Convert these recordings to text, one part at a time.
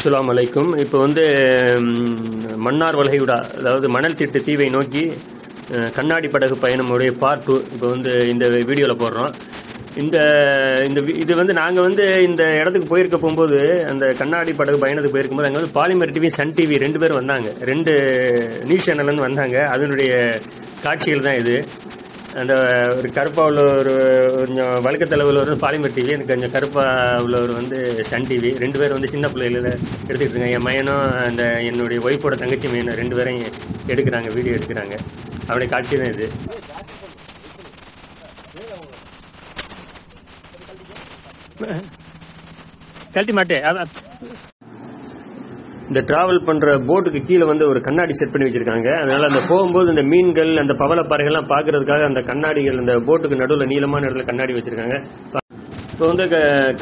அஸ்ஸலாமு அலைக்கும். இப்போ வந்து மன்னார் வளைகுடா, அதாவது மணல் திட்டு தீவை நோக்கி கண்ணாடி படகு பயணமுடைய பார்ட் 2 இப்போ வந்து இந்த வீடியோவில் போடுறோம். இது வந்து நாங்கள் வந்து இந்த இடத்துக்கு போயிருக்க போகும்போது, அந்த கண்ணாடி படகு பயணத்துக்கு போயிருக்கும்போது அங்கே வந்து பாலிமர் டிவி, சன் டிவி 2 பேர் வந்தாங்க. 2 நியூஸ் சேனல்லேருந்து வந்தாங்க. அதனுடைய காட்சிகள் தான் இது. அந்த ஒரு கருப்பாக உள்ள ஒரு கொஞ்சம் வழக்கத்தில் உள்ளவர் பாலிமர் டிவி, எனக்கு கொஞ்சம் கருப்பாக உள்ளவர் வந்து சன் டிவி. 2 பேர் வந்து சின்ன பிள்ளைகளில் எடுத்துக்கிட்டு இருக்காங்க. என் மையனும் அந்த என்னுடைய ஒய்ஃபோட தங்கச்சி மையனும் 2 பேரையும் எடுக்கிறாங்க, வீடியோ எடுக்கிறாங்க. அவருடைய காட்சி தான் இது. கழட்டி மாட்டே. இந்த டிராவல் பண்ற போட்டுக்கு கீழே வந்து ஒரு கண்ணாடி செட் பண்ணி வச்சிருக்காங்க. அதனால அந்த போகும்போது இந்த மீன்கள், அந்த பவளப்பாறைகள்லாம் பாக்குறதுக்காக அந்த கண்ணாடிகள், அந்த போட்டுக்கு நடுவில் நீளமான இடத்துல கண்ணாடி வச்சிருக்காங்க. இப்போ வந்து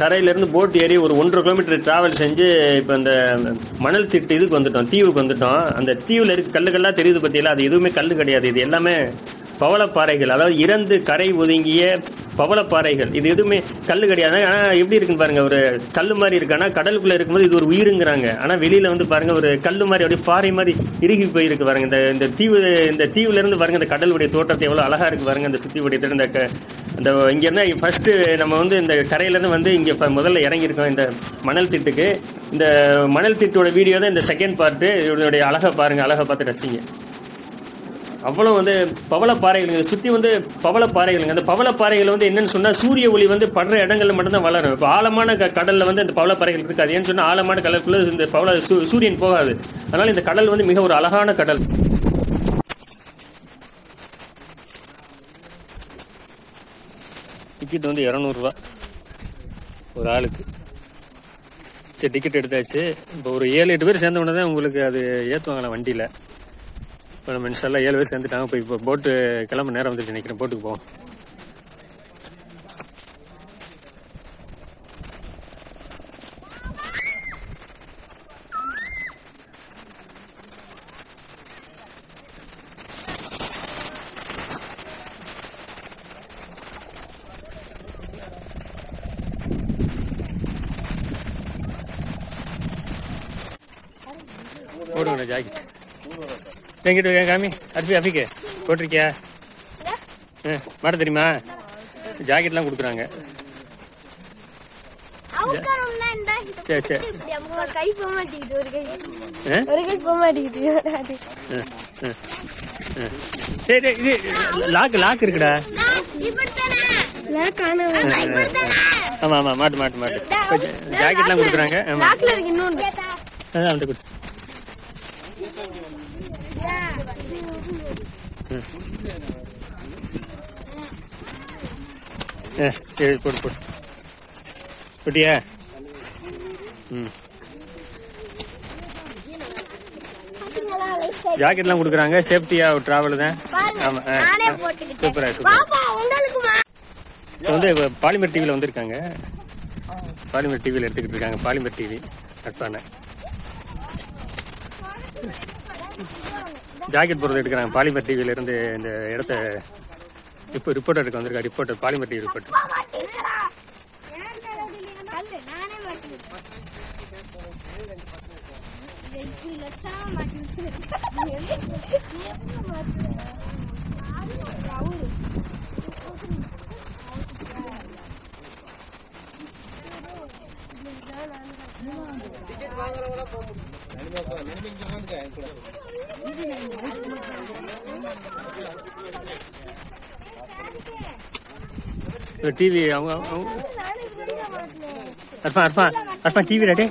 கரையிலிருந்து போட் ஏறி ஒரு 1.5 கிலோமீட்டர் டிராவல் செஞ்சு இப்போ அந்த மணல் திட்டு இதுக்கு வந்துட்டோம், தீவுக்கு வந்துட்டோம். அந்த தீவுல இருக்க கல்லுகள்லாம் தெரியுது பத்தியில, அது எதுவுமே கல்லு கிடையாது. இது எல்லாமே பவளப்பாறைகள், அதாவது இறந்து கரை ஒதுங்கிய பவளப்பாறைகள். இது எதுவுமே கல்லு கிடையாது. ஆனா எப்படி இருக்குன்னு பாருங்க, ஒரு கல்லு மாதிரி இருக்கு. ஆனா கடலுக்குள்ள இருக்கும்போது இது ஒரு உயிருங்கிறாங்க. ஆனா வெளியில வந்து பாருங்க ஒரு கல்லு மாதிரி, அப்படியே பாறை மாதிரி இறுகி போயிருக்கு பாருங்க. இந்த தீவுல இருந்து பாருங்க இந்த கடலுடைய தோட்டத்தை எவ்வளவு அழகா இருக்கு பாருங்க. அந்த சுத்தி உடைய இந்த இங்க இருந்தா ஃபர்ஸ்ட் நம்ம வந்து இந்த கரையில இருந்து வந்து இங்க முதல்ல இறங்கியிருக்கோம் இந்த மணல் திட்டுக்கு. இந்த மணல் திட்டோட வீடியோ தான் இந்த செகண்ட் பார்ட். இதனுடைய அழகா பாருங்க, அழகா பார்த்து ரசிங்க. அவ்வளவு வந்து பவளப்பாறைகள் சுத்தி வந்து பவளப்பாறைகள். அந்த பவளப்பாறைகள் வந்து என்னன்னு சொன்னா, சூரிய ஒளி வந்து படுற இடங்கள்ல மட்டும்தான் வளரும். இப்போ ஆழமான கடல்ல வந்து இந்த பவளப்பாறைகள் இருக்காது. ஏன்னு சொன்னா ஆழமான கடலுக்குள்ள இந்த சூரியன் போகாது. அதனால இந்த கடல் வந்து மிக ஒரு அழகான கடல். டிக்கெட் வந்து 200 ரூபா ஒரு ஆளுக்கு. சரி, டிக்கெட் எடுத்தாச்சு. இப்போ ஒரு 7-8 பேர் சேர்ந்த உடனே தான் உங்களுக்கு அது ஏற்றுவாங்களாம் வண்டியில. இப்போ நம்ம இன்ஷால்லா 7 பேர் சேர்ந்துட்டாங்க. இப்போ போட்டு கிளம்ப நேரம் வந்துட்டு நினைக்கிறேன். போட்டுக்கு போவோம். போடுங்க ஜாக்கெட். எங்கிட்ட காமி அபிக்கு போட்டிருக்கியா? மாட்ட தெரியுமா? ஜாக்கெட்லாம் கொடுக்குறாங்க. சரி சரி. சரி, இது லாக் இருக்குடா. ஆமா ஆமா, மாட்டு ஜாக்கெட்லாம் கொடுக்குறாங்க. அதான் கொடு. போடு போட்டியா? ஜாக்கெட்லாம் கொடுக்குறாங்க. சேஃப்டியா டிராவல் தான். ஆமா, சூப்பரா சூப்பர். இப்போ வந்து பாலிமர் டிவியில் வந்திருக்காங்க. பாலிமர் டிவியில் எடுத்துக்கிட்டு இருக்காங்க. பாலிமர் டிவி கட்பான ஜாக்கெட் போடுறது எடுக்கிறாங்க. பாலிமர் டிவியில இருந்து இந்த இடத்த இப்போ ரிப்போர்ட்டர் எடுக்க வந்திருக்கா. Reporter, Polimer TV reporter. TV அவங்க அர்ஃபான் டிவி ரெடி.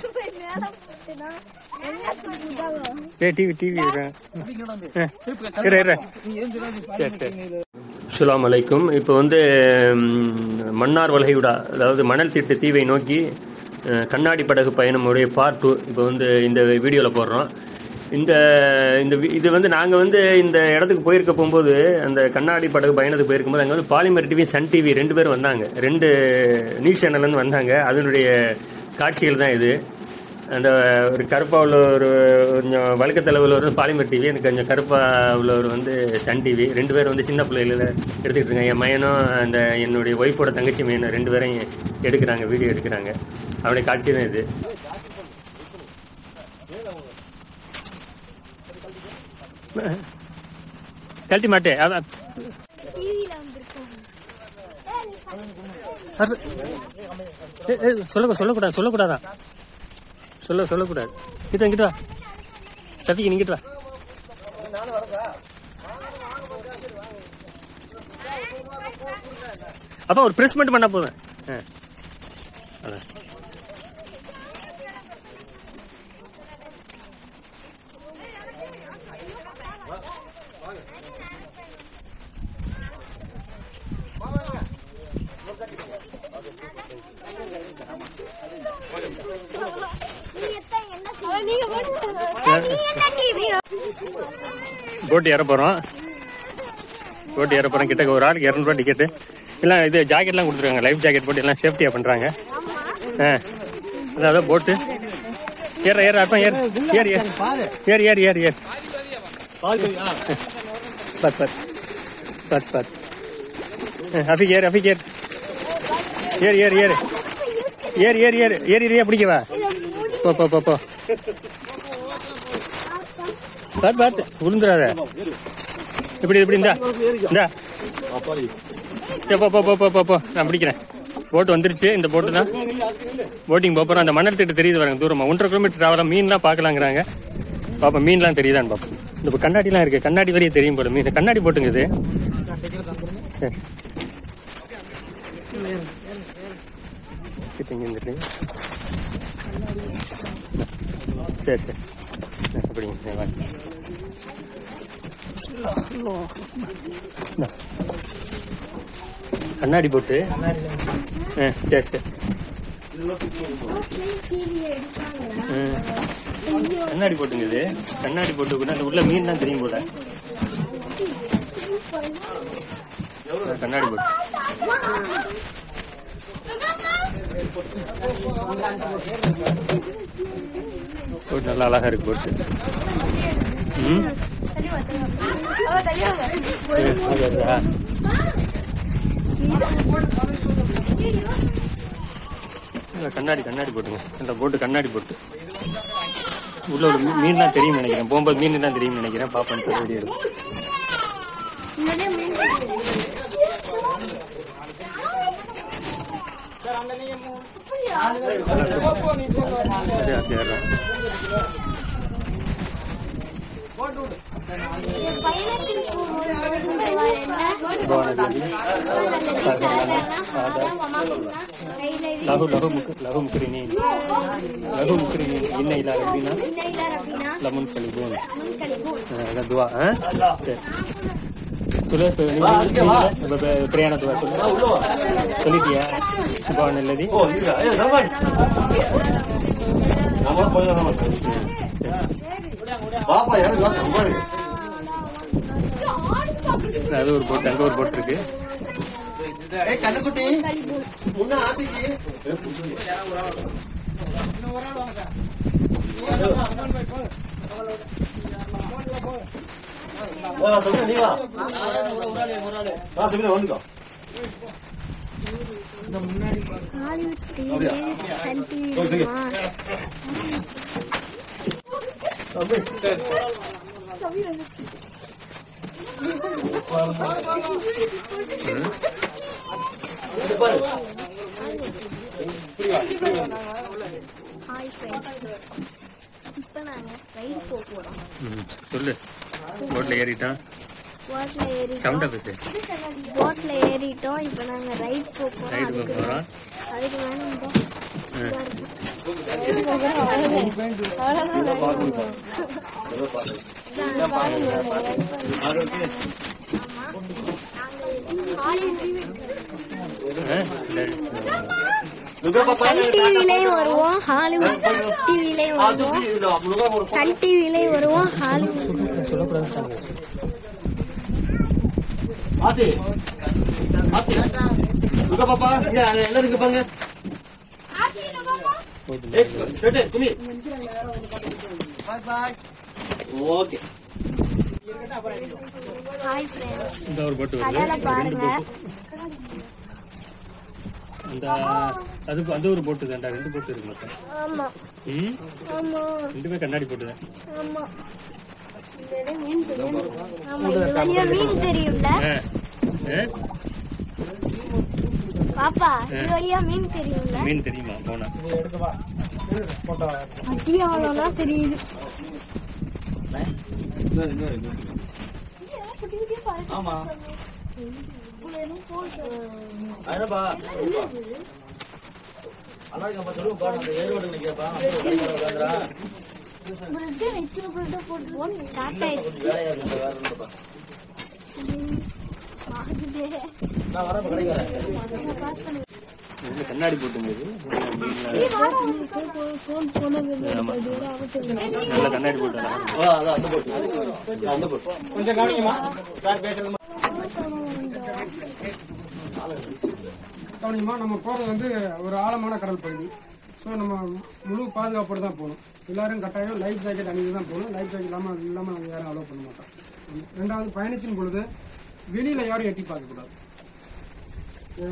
டிவி அஸ்ஸலாமு அலைக்கும். இப்போ வந்து மன்னார் வளைகுடா, அதாவது மணல் திட்டு தீவை நோக்கி கண்ணாடி படகு பயணமுடைய பார்ட் 2 இப்போ வந்து இந்த வீடியோவில் போடுறோம். இது வந்து நாங்கள் வந்து இந்த இடத்துக்கு போயிருக்க போகும்போது, அந்த கண்ணாடி படகு பயணத்துக்கு போயிருக்கும்போது அங்கே வந்து பாலிமர் டிவி, சன் டிவி 2 பேர் வந்தாங்க. 2 நியூஸ் சேனல்லேருந்து வந்தாங்க. அதனுடைய காட்சிகள் தான் இது. அந்த ஒரு கருப்பாக உள்ள ஒரு கொஞ்சம் வழக்கத்தில் உள்ளவர் பாலிமர் டிவி, எனக்கு கொஞ்சம் கருப்பாக உள்ளவர் வந்து சன் டிவி. 2 பேர் வந்து சின்ன பிள்ளைகளில் எடுத்துக்கிட்டு இருக்காங்க. என் மையனும் அந்த என்னுடைய ஒய்ஃபோட தங்கச்சி மையனும் 2 பேரையும் எடுக்கிறாங்க, வீடியோ எடுக்கிறாங்க. அவருடைய காட்சி தான் இது. கழட்டி மாட்டே சொல்லக்கூடாது சொல்லக்கூடாதான் சொல்லக்கூடாது. கிட்ட வா சட்டிக்கு நீங்கிட்டு வா. அப்போ ஒரு பிரஸ் மட்டும் பண்ணா போதும். அதான் போட்டு ஏற போறோம். கிட்ட ஒரு ஆளுக்கு 200 ரூபா டிக்கெட்டு. எல்லாம் இது ஜாக்கெட்லாம் கொடுத்துருக்காங்க. லைஃப் ஜாக்கெட் போட்டு எல்லாம் சேஃப்டியா பண்றாங்க. அதான் போட்டு ஏற அர்த்தம் ஏர் பத் அஃபிக் ஏர் பிடிக்கவா போ பார்த்து விழுந்துடாத. இப்படி இந்தா போ நான் பிடிக்கிறேன். போட்டு வந்துருச்சு. இந்த போட்டு தான் போட்டிங் போறோம். அந்த மணல் திட்டு தெரியுது பாருங்க தூரமா 1.5 கிலோமீட்டர் டிராவலாம். மீன்லாம் பார்க்கலாங்கிறாங்க. பாப்பா மீன்லாம் தெரியுதான்னு பாப்போம். இந்த கண்ணாடிலாம் இருக்கு. கண்ணாடி வரையும் தெரியும் போல மீன். கண்ணாடி போட்டுங்க இது. சரி அப்படிங்க. கண்ணாடி போட்டு சரி கண்ணாடி போட்டுங்க இது. கண்ணாடி போட்டு கூட அந்த உள்ள மீன் தான் தெரியும் போல. கண்ணாடி போட்டு நல்லா அழகா இருக்கு போட்டு. கண்ணாடி போட்டுங்க. இந்த போட்டு கண்ணாடி போட்டு உள்ள ஒரு மீன்லாம் தெரியும் நினைக்கிறேன். போகும்போது மீன் தான் தெரியும் நினைக்கிறேன். பாப்பேன் வீடியோ லகு முக்ரினி இன்ன இலா ரப்பினா லமுன் கலிபூன். துவா சரி சொல்லு. பிரயாண துவா சொல்லிட்டியா? சுபான் அல்லதி அது ஒரு போட்டு. அங்க ஒரு போட்டு இருக்கு. சொல்லு. போட்ல ஏறிட்டோம். சவுண்டா பேசு. போட்ல ஏறிட்டோம். இப்போ நாங்க ரைட் போறோம். அதுக்கு டிவிலையும் வருவோம், ஹாலிவுட் டிவிலையும் வருவோம், சன் டிவிலையும் வருவோம், ஹாலிவுட் சொல்லக்கூடாது. பாப்பா என்ன இருக்கு பாருங்க. Okay hi friends. இந்த ஒரு போட்டு பாருங்க. அது ஒரு போட்டு தான்டா. 2 போட்டு இருக்கு மொத்தம். ஆமா ஆமா ரெண்டுமே கண்ணாடி போட்டு தான். ஆமா ஆமா இது வழியா மீன் தெரியும்ல பாப்பா இது வழியா மீன் தெரியும்ல மீன் தெரியுமா போனா அட்டியாவளனா தெரியுது ஆமா அடப்பா அழகா பாத்து பாடு அந்த ஏரோட நிக்கபா ஸ்டார்ட் ஆயிடுச்சு நான் வரப்ப கடைக்கு கண்ணாடி போட்டுங்கிறது நல்ல கண்ணாடி போட்டு கொஞ்சம் கவனிங்கம்மா சார் பேசுறது கவனிமா நம்ம போகிறது வந்து ஒரு ஆழமான கடல் பகுதி. ஸோ நம்ம முழு பாதுகாப்போடு தான் போகணும். எல்லாரும் கட்டாயம் லைஃப் ஜாக்கெட் அணிந்து தான் போகணும். லைஃப் ஜாக்கெட் இல்லாமல் நம்ம யாரும் அலோவ் பண்ண மாட்டோம். ரெண்டாவது, பயணிக்கும் பொழுது வெளியில் யாரும் எட்டி பார்க்கக்கூடாது.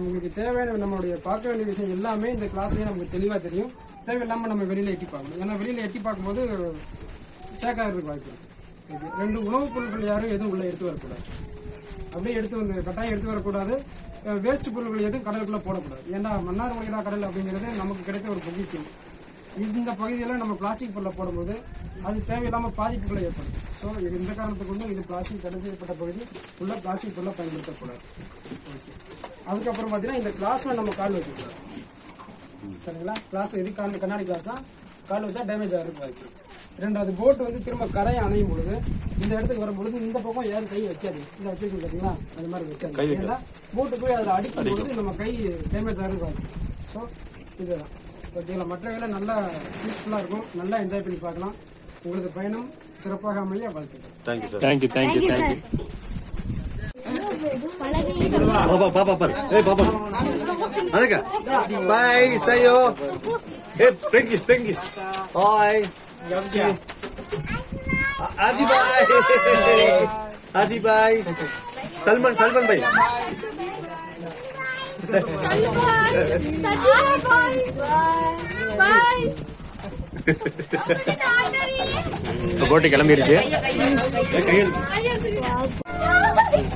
உங்களுக்கு தேவையான நம்மளுடைய பார்க்க வேண்டிய விஷயம் எல்லாமே இந்த கிளாஸ்லேயே நமக்கு தெளிவாக தெரியும். தேவையில்லாமல் நம்ம வெளியில் எட்டி பார்க்கணும். ஏன்னா வெளியில் எட்டி பார்க்கும்போது சேக்காகிறதுக்கு வாய்ப்பு இருக்குது. 2 உணவுப் பொருட்கள் யாரும் எதுவும் உள்ளே எடுத்து வரக்கூடாது. அப்படியே எடுத்து வந்து கட்டாயம் எடுத்து வரக்கூடாது. வேஸ்ட் பொருட்கள் எதுவும் கடலுக்குள்ள போடக்கூடாது. ஏன்னா மன்னார் மலையடா கடல் அப்படிங்கிறது நமக்கு கிடைத்த ஒரு பொக்கிஷம். இந்த பகுதியில் நம்ம பிளாஸ்டிக் பொருளை போடும்போது அது தேவையில்லாமல் பாதிப்புகளை ஏற்படும். ஸோ இது இந்த காரணத்துக்கு வந்து இது பிளாஸ்டிக் தடை செய்யப்பட்ட பகுதி உள்ள பிளாஸ்டிக் பொருளை பயன்படுத்தக்கூடாது. ஓகே. அதுக்கப்புறம் பார்த்தீங்கன்னா இந்த கிளாஸில் நம்ம கால் வைக்கக்கூடாது. சரிங்களா? கிளாஸ் எது கண்ணாடி கிளாஸ் தான் கால் வச்சா டேமேஜ் ஆகிறதுக்கு வாய்ப்பு. ரெண்டாவது, போட் வந்து திரும்ப கரையை அணையும் பொழுது இந்த இடத்துக்கு வரும்பொழுது இந்த பக்கம் யாரும் கை வைக்காது. இதை வச்சிருக்கீங்க பார்த்தீங்களா, அந்த மாதிரி வைக்காது. ஏன்னா போட்டு போய் அதில் அடிக்கும் பொழுது நம்ம கை டேமேஜ் ஆகிறது வாய்ப்பு. ஸோ இதுதான் ஓகேங்களா. மற்ற வேலை நல்லா பீஸ்ஃபுல்லாக இருக்கும். நல்லா என்ஜாய் பண்ணி பார்க்கலாம். உங்களுக்கு பயணம் சிறப்பாக அமைய வாழ்த்துக்கள். Thank you thank you thank you. பாப்பா பாப்பா பாரு. ஏய் பாப்பா அதுக்கு பை சயோ. ஏய் பெங்கிஸ் ஹாய் ஆசி பாய் சல்மான் பாய் போட்டு கிளம்பிருச்சு.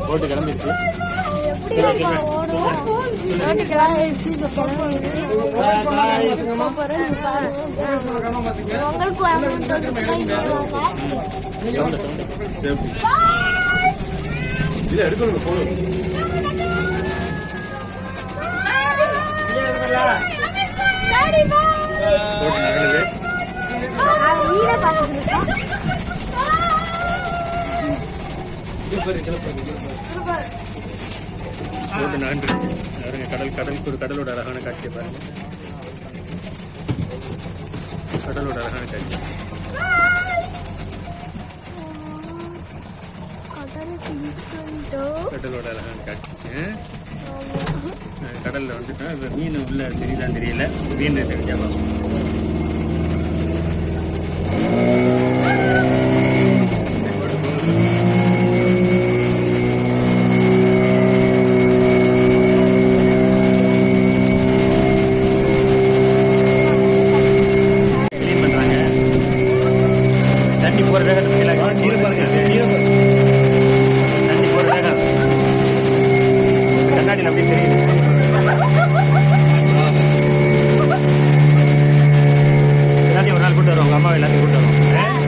போட்டு கிளம்பிருச்சு. இல்ல எடுக்கணும் போகணும். போட்டு நகலுது. போட்டு நகன்று பாருங்க. கடலோட அழகான காட்சியை பாருங்க. கடலோட அழகான காட்சி. கடலோட அழகான காட்சி. கடல்ல வந்துட்டோம். இப்ப மீன் உள்ள தெரியுதான் தெரியல. மீன் தெரிஞ்சா தண்ணி போற வேகம் கண்ணாடி நம்பி தெரியுது. எல்லாத்தையும் ஒரு நாள் கூட்டு வருவாங்க. அம்மா எல்லாத்தையும் கூட்டு வருவாங்க.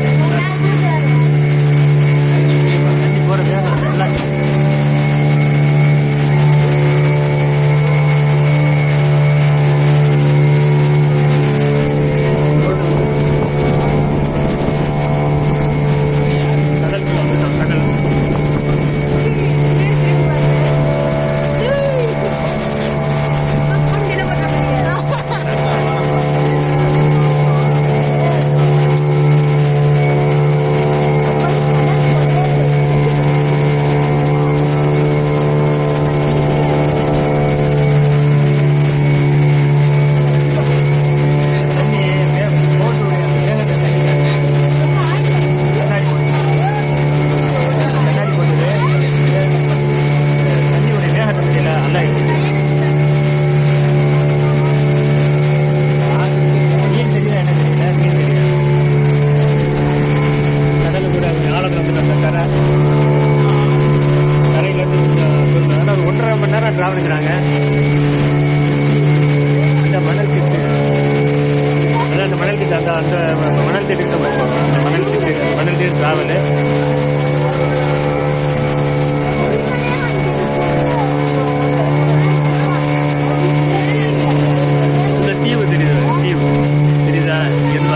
திட்டு அந்த மணல் திட்டுக்கிட்ட போகிறோம். அந்த மணல் திட்டு டிராவலு. இந்த தீவு தெரியுது, தீவு தெரியுதா? எந்த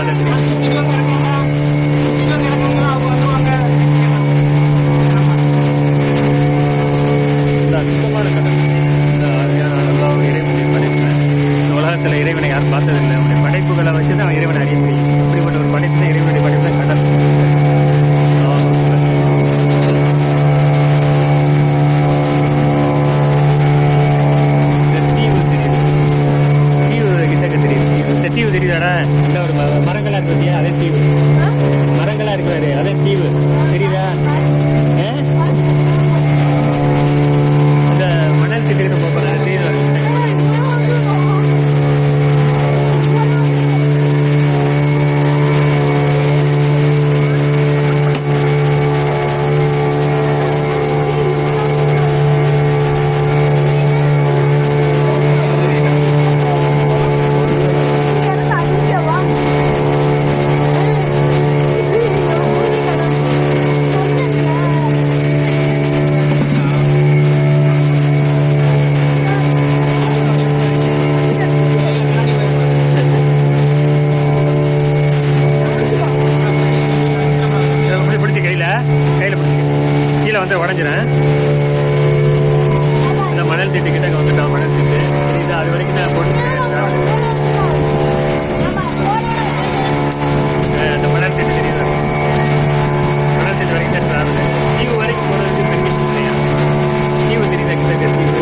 சுத்தமான கடல். இந்த அல்லாஹ் இறைவனுடைய படைப்பு. இந்த உலகத்தில் இறைவனை யாரும் பார்த்ததில்லை. அவருடைய படைப்புகளை வச்சு தான் இறைவனை அறிய முடியும். அப்படிப்பட்ட ஒரு படைப்பு தான் இறைவனுடைய படைப்பு தான் கடல். இந்த தீவு தெரியுது, தீவு கிட்டக்க தெரியுது. இந்த தீவு தெரியுதாடா? இந்த ஒரு மரங்களா இருக்கு இல்லையா, அதே தீவு. மரங்களா இருக்கு, அதே தீவு தெரியுதா? மணல் திட்டு போகலாம். கீழே வந்து உடஞ்சிடேன். இந்த மணல் திட்டு கிட்ட வந்துட்டோம். மணல் திட்டு இது அது வரைக்கும் நான் போட்டு அந்த மணல் திட்டு தெரியுது. மணல் திட்டு வரைக்கும் தான் டிராவல். தீவு வரைக்கும் போனதுக்கு பெர்மிஷன் இல்லையா? தீவு தெரியுதா? கிட்ட தீவு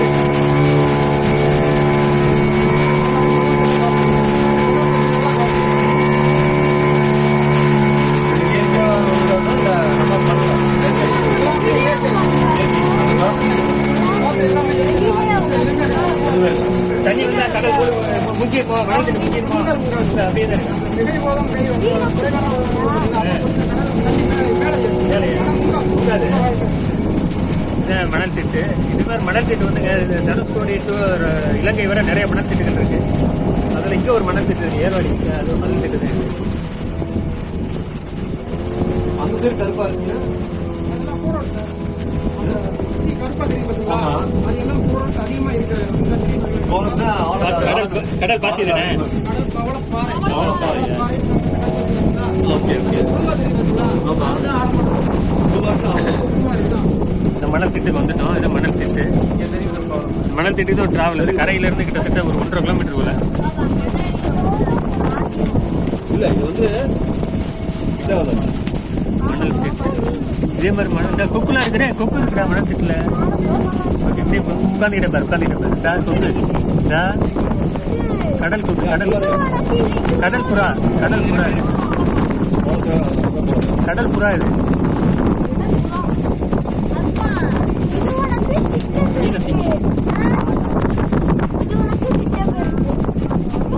தண்ணி வந்தா கடல் முக்கியமா வளர்ந்துட்டு முக்கியமா அப்படியே தான் மணல் திட்டு. இது மாதிரி மணல் திட்டு வந்துங்க தனுஷ்கோடி டு இலங்கை வரை நிறைய மணல் திட்டுகள் இருக்கு. அதுல இங்க ஒரு மணல் திட்டு ஏர்வாடி, அது ஒரு மணல் திட்டு. அந்த சைடு கருப்பா இருக்கு. கடல் பாசி தானே. இந்த மணல் திட்டுக்கு வந்துட்டோம். இது மணல் திட்டு. மணல் திட்டுக்கு ஒரு டிராவல். இது கரையில இருந்து கிட்டத்தட்ட ஒரு 1.5 கிலோமீட்டர் போல. இல்ல இது வந்து மணல் திட்டு. இதே மாதிரி மணல் இந்த கொக்குலாம் இருக்குறே. கொக்கு இருக்குடா மணல் திட்டுல. எப்படி உட்காந்துக்கிட்ட பாரு, உட்காந்துக்கிட்ட பாரு. கொக்கு கடல் கொக்கு, கடல் புறா, கடல் புறா, கடல் புறா.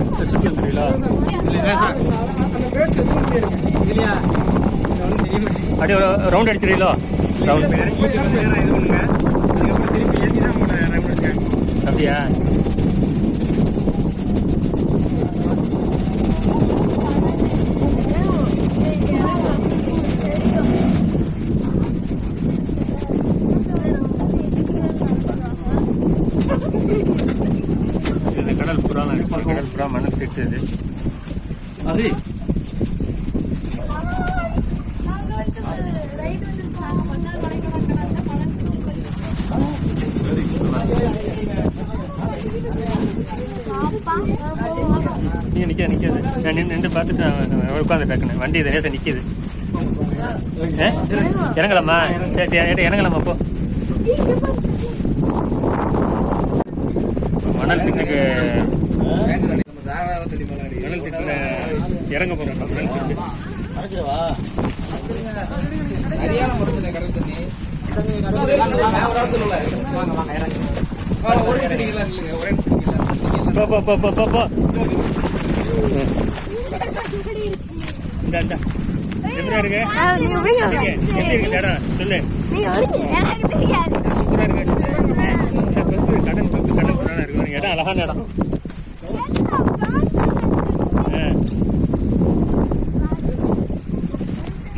இது சுத்தி வந்துடுறீங்களா? அப்படியே ரவுண்ட் அடிச்சிடீங்களோ? அப்படியா? இது கடல் புறா, கடல் புறா மணல் திட்டு. இது நீங்க நிக்காது. நான் நின்று பார்த்துட்டு உட்காந்து டக்குன்னு வண்டி இதை நேசம் நிக்குது. இறங்கலாமா? சரி சரி இறங்கலாமா? போ. மணல் திட்டுக்கு மணல் திட்டுல இறங்க போறோம். மணல் திட்டு போ. இந்த எப்படி இருக்கு? எப்படி இருக்கு இடம் சொல்லு. சூப்பரா இருக்கு. கடல் புறா இருக்கு. இடம் அழகான இடம்.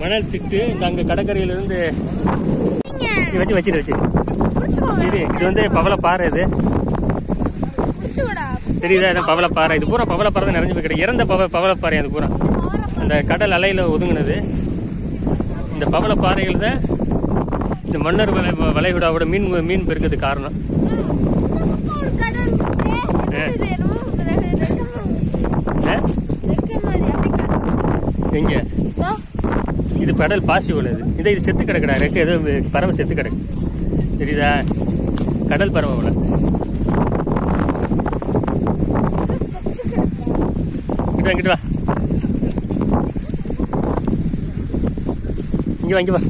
மணல் திட்டு இந்த அங்க கடற்கரையிலிருந்து வச்சு இது வந்து பவளப்பாறை. இது தெரியுதா? இதான் பவளப்பாறை. இது பூரா பவளப்பாறை தான் நிறைஞ்சு போய் கிடைக்கும். இறந்த பவளப்பாறை அது பூரா அந்த கடல் அலையில ஒதுங்கினது. இந்த பவளப்பாறைகள் தான் இந்த மன்னர் வளைகுடாவோட மீன் பெருக்கிறதுக்கு காரணம். எங்க இது கடல் பாசி உள்ளது. இது செத்து கிடக்குடா. ரெக்கு ஏதோ பறவை செத்து கிடக்கு. தெரியுதா? கடல் பறவை உள்ள. கிட்ட வா, இங்க வா.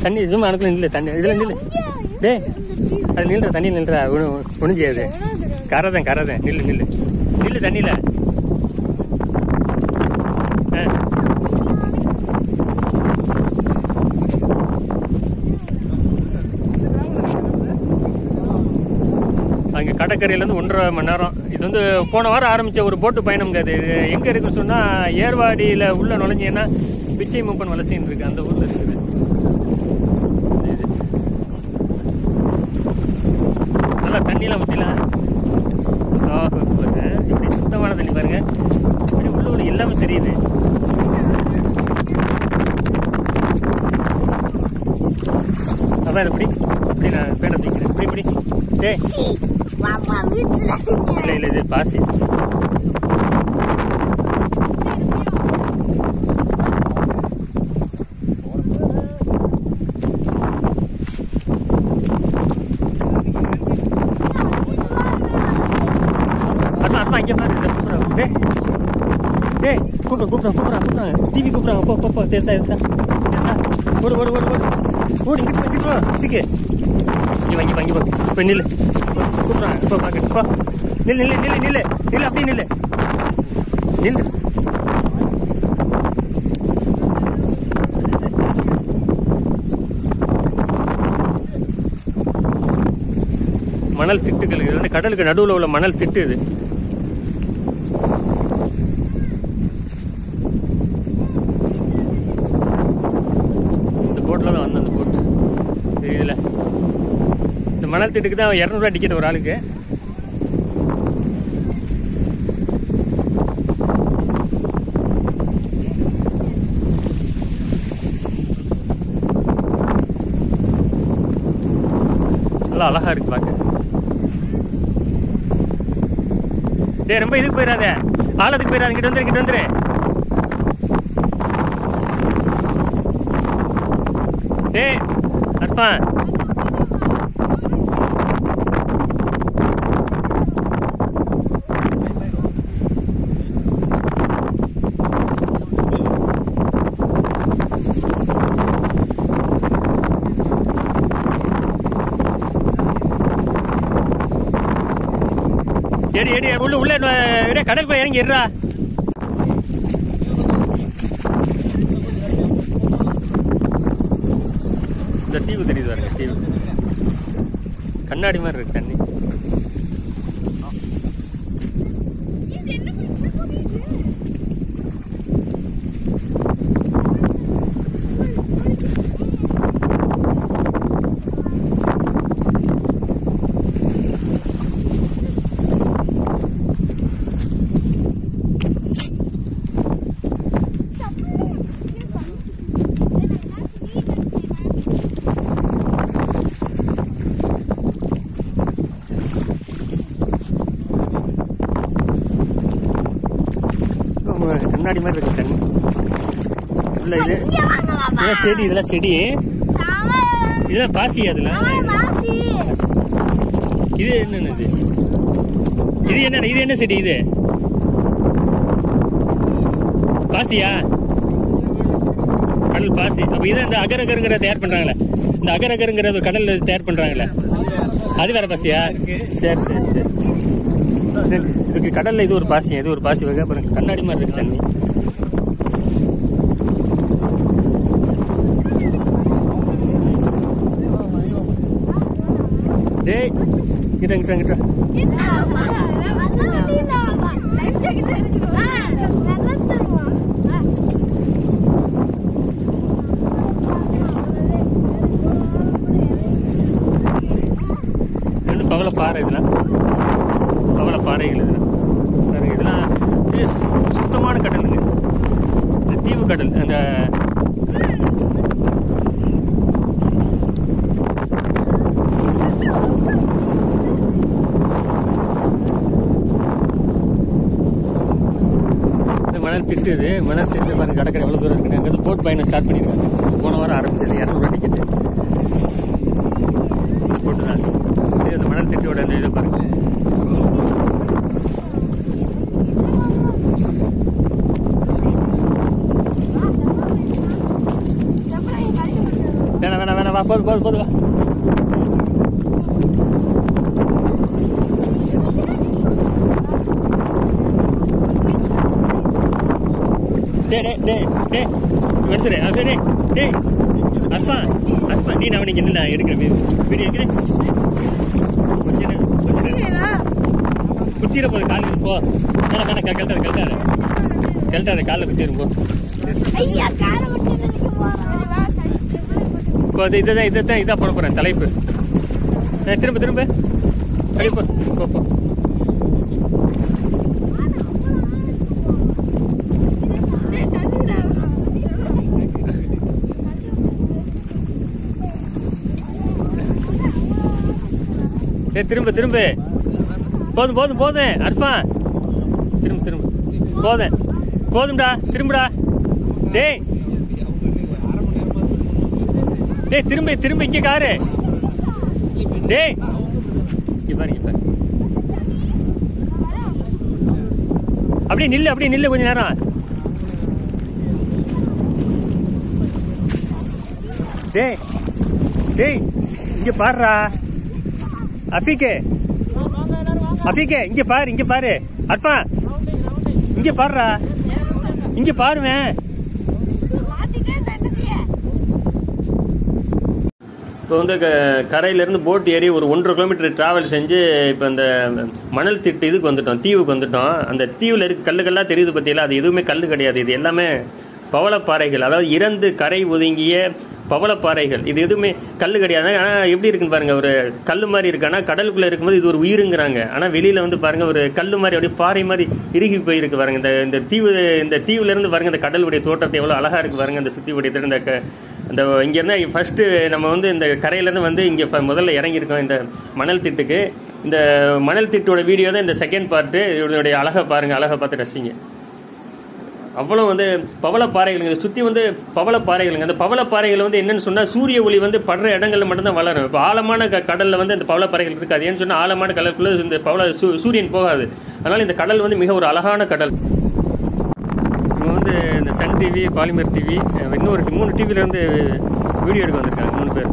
தண்ணி சும்மா அனுக்கல நில்லு. தண்ணி இதுல நில்லு. டே அது நில்ற, தண்ணி நில்ற. ஒளிஞ்சியாது. கரதான் நில்லு தண்ணியில. அங்கே கடற்கரையிலேருந்து 1.5 மணி நேரம். இது வந்து போன வாரம் ஆரம்பித்த ஒரு போட்டு பயணம். அது எங்கே இருக்குன்னு சொன்னால் ஏர்வாடியில் உள்ள நுழைஞ்சிங்கன்னா பிச்சை மூப்பன் வலசைன்னு இருக்குது. அந்த ஊரில் இருக்குது. நல்லா தண்ணியெலாம் ஊற்றிலாம் இப்படி சுத்தமான தண்ணி பாருங்க. இப்படி உள்ள எல்லாமே தெரியுது. அதான் இப்படி நான் பேட தூக்கிறேன். இப்படி டே இல்லை இது பாசி. இங்கே பாரு கூப்பிடுறாங்க. டிவி கூப்பிடுறாங்க. போ தெரித்தா ஓடு இங்கிட்டு போ. சிக்கு இங்கே வாங்கி போ. இப்போ நில்லு. கூப்பிடுறாங்க. இப்போ பார்க்க போ. நில்லு அப்படியே நில்லு. மணல் திட்டுகள். இது வந்து கடலுக்கு நடுவில் உள்ள மணல் திட்டு. இது இந்த போட்டில் தான் வந்தேன். அந்த போட் இதில் இந்த மணல் திட்டுக்கு தான் 200 ரூபா டிக்கெட் ஒரு ஆளுக்கு. நல்லா அழகா இருக்கு பார்க்க. டே ரொம்ப இதுக்கு போயிடாத, ஆழத்துக்கு போயிடாத. இங்கிட்ட வந்துரு. டே அர்ஃபான் எடி உள்ள கடல் போய் இறங்கிடுறா. இந்த தீவு தெரியுது பாருங்க. தீவு கண்ணாடி மாதிரி இருக்கு தண்ணி. கண்ணாடி மாதிரி இருக்கு தண்ணி உள்ள. இதெல்லாம் செடி. இதெல்லாம் பாசி. அதெல்லாம் இது என்னன்னு? இது என்ன செடி? இது பாசியா? கடல் பாசி. அப்ப இதை இந்த அகரகருங்கிற தயார் பண்றாங்களே, இந்த அகரகருங்கிற கடல்ல தயார் பண்றாங்களே, அது வேற பாசியா? சரி. இதுக்கு கடல்ல இது ஒரு பாசி வகை. அப்புறம் கண்ணாடி மாதிரி இருக்கு தண்ணி. டேய் கிட்ட பவள பாறை இதெல்லாம் பவள பாறைகள் இதெல்லாம் சுத்தமான கடலுங்க. இந்த தீவு கடல் அந்த மணல் திட்டுது. மணல் திட்டு பாருங்க கடற்கரை எவ்வளவு தூரம் இருக்குன்னு. அங்கே போட் பயணம் ஸ்டார்ட் பண்ணிருக்காங்க. போன வாரம் ஆரம்பிச்சது 200 டிக்கெட்டு போட்டு தான். இது அந்த மணல் திட்டோட அந்த இதை பாருங்க. வேணாம் வா போதும் வா. மனுஷரே சரி டேய் அர்ஃபா நீ நான் நீங்க என்ன எடுக்கிறேன் வீடியோ எடுக்கிறேன். குச்சிட போது காலில் போ. வேணாம் கழட்டாத காலில் குச்சிடும் போ. இதான் போட போறேன் தலைப்பு. திரும்ப அப்படி போ. திரும்ப போதும் அர்ஃபா திரும்ப போதும்டா திரும்புடா. டேய் திரும்ப இங்க காரு. டேய் இங்க அப்படியே நில்லு கொஞ்ச நேரம். டேய் இங்க பாருடா. அஃபீக்கே இங்க பாரு. அர்ஃபா இங்க பாருடா. இங்க பாருவேன். இப்போ வந்து கரையிலேருந்து போட் ஏறி ஒரு 1.5 கிலோமீட்டர் டிராவல் செஞ்சு இப்போ இந்த மணல் திட்டு இதுக்கு வந்துட்டோம், தீவுக்கு வந்துட்டோம். அந்த தீவில் இருக்க கல்லுகள்லாம் தெரியுது பற்றியில, அது எதுவுமே கல் கிடையாது. இது எல்லாமே பவளப்பாறைகள், அதாவது இறந்து கரை ஒதுங்கிய பவளப்பாறைகள். இது எதுவுமே கல் கிடையாது. ஆனால் எப்படி இருக்குன்னு பாருங்க, ஒரு கல் மாதிரி இருக்கு. ஆனால் கடலுக்குள்ள இருக்கும்போது இது ஒரு உயிருங்கிறாங்க. ஆனால் வெளியில வந்து பாருங்க ஒரு கல் மாதிரி அப்படியே பாறை மாதிரி இறுகி போயிருக்கு பாருங்க. இந்த தீவுல இருந்து பாருங்க இந்த கடலுடைய தோற்றத்தை எவ்வளவு அழகா இருக்கு பாருங்க. இந்த சுத்தி உடைய இந்த இங்க இருந்தா ஃபர்ஸ்ட் நம்ம வந்து இந்த கரையிலேருந்து வந்து இங்க முதல்ல இறங்கியிருக்கோம் இந்த மணல் திட்டுக்கு. இந்த மணல் திட்டோட வீடியோ தான் இந்த செகண்ட் பார்ட்டு. இதோடைய அழகை பாருங்க, அழகை பார்த்து ரசிங்க. அவ்வளோ வந்து பவளப்பாறைகளுங்க, சுற்றி வந்து பவளப்பாறைகளுங்க. அந்த பவளப்பாறைகள் வந்து என்னன்னு சொன்னால் சூரிய ஒளி வந்து படுற இடங்கள்ல மட்டும்தான் வளரும். இப்போ ஆழமான கடலில் வந்து இந்த பவளப்பாறைகள் இருக்காது. ஏன்னு சொன்னால் ஆழமான கடலுக்குள்ள இந்த சூரியன் போகாது. அதனால இந்த கடல் வந்து மிக ஒரு அழகான கடல். இவங்க வந்து இந்த சன் டிவி, பாலிமர் டிவி, இன்னொரு 3 டிவியில இருந்து வீடியோ எடுக்க வந்திருக்காங்க. 3 பேர்,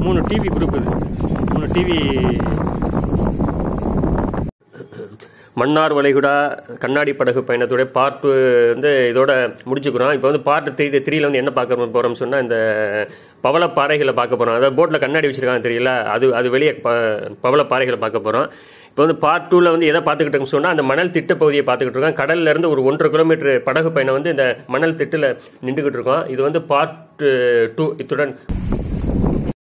3 டிவி குரூப். இது 3 டிவி. மன்னார் வளைகுடா கண்ணாடி படகு பயணத்துடைய பார்ட் 2 வந்து இதோட முடிச்சுக்கிறோம். இப்போ வந்து பார்ட் 3ல வந்து என்ன பார்க்க போறோம்னு சொன்னா இந்த பவளப்பாறைகளை பார்க்க போறோம். அதாவது போட்ல கண்ணாடி வச்சிருக்காங்க தெரியல, அது வெளியே பவளப்பாறைகளை பார்க்க போறோம். இப்போ வந்து பார்ட் 2ல வந்து எதை பார்த்துக்கிட்டோம்னு சொன்னா அந்த மணல் திட்ட பகுதியை பார்த்துக்கிட்டு இருக்கோம். கடல்ல இருந்து ஒரு 1.5 கிலோமீட்டர் படகு பயணம் வந்து இந்த மணல் திட்டுல நின்றுகிட்டு இருக்கோம். இது வந்து பார்ட் 2. இத்துடன்